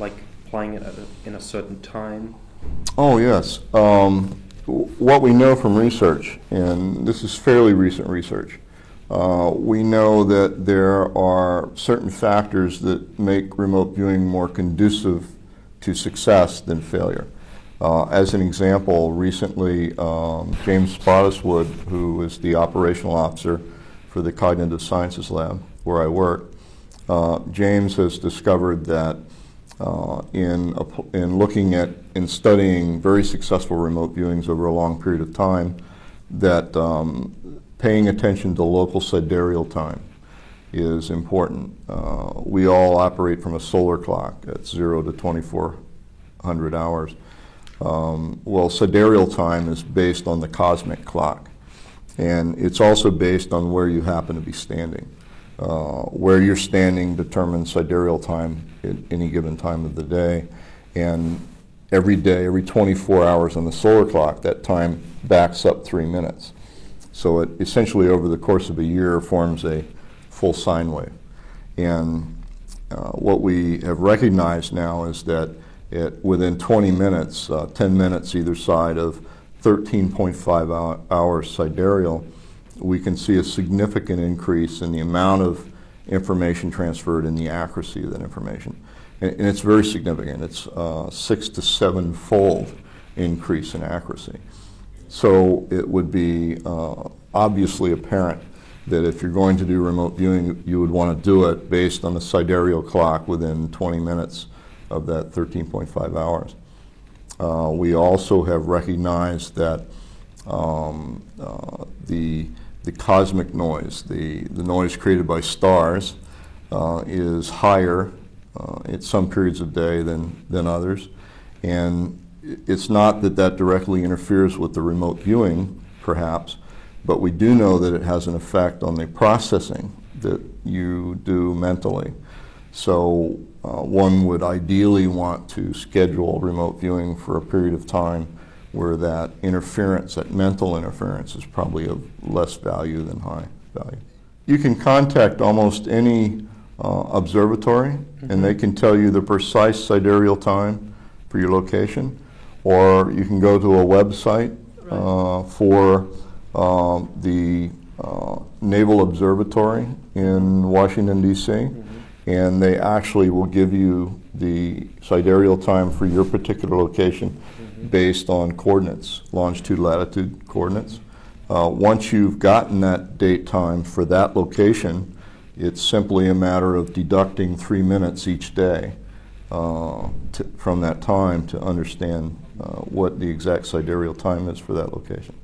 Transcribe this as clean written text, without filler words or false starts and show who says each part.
Speaker 1: like applying it in a certain time?
Speaker 2: Oh, yes. What we know from research, and this is fairly recent research, we know that there are certain factors that make remote viewing more conducive to success than failure. As an example, recently James Spottiswoode, who is the operational officer for the Cognitive Sciences Lab where I work, James has discovered that in looking at and studying very successful remote viewings over a long period of time, that paying attention to local sidereal time is important. We all operate from a solar clock at 0 to 2400 hours. Well, sidereal time is based on the cosmic clock, and it's also based on where you happen to be standing. Where you're standing determines sidereal time at any given time of the day, and every day, every 24 hours on the solar clock, that time backs up 3 minutes. So it essentially over the course of a year forms a full sine wave. And what we have recognized now is that within 20 minutes, 10 minutes either side of 13.5 hours sidereal, we can see a significant increase in the amount of information transferred and the accuracy of that information. And it's very significant. It's 6 to 7-fold increase in accuracy. So it would be obviously apparent that if you're going to do remote viewing, you would want to do it based on the sidereal clock within 20 minutes of that 13.5 hours. We also have recognized that the cosmic noise, the noise created by stars, is higher at some periods of day than others. And it's not that that directly interferes with the remote viewing, perhaps, but we do know that it has an effect on the processing that you do mentally. So one would ideally want to schedule remote viewing for a period of time where that interference, that mental interference, is probably of less value than high value. You can contact almost any observatory, and they can tell you the precise sidereal time for your location, or you can go to a website for the Naval Observatory in Washington, D.C., and they actually will give you the sidereal time for your particular location based on coordinates, longitude, latitude coordinates. Once you've gotten that date time for that location, it's simply a matter of deducting 3 minutes each day from that time to understand what the exact sidereal time is for that location.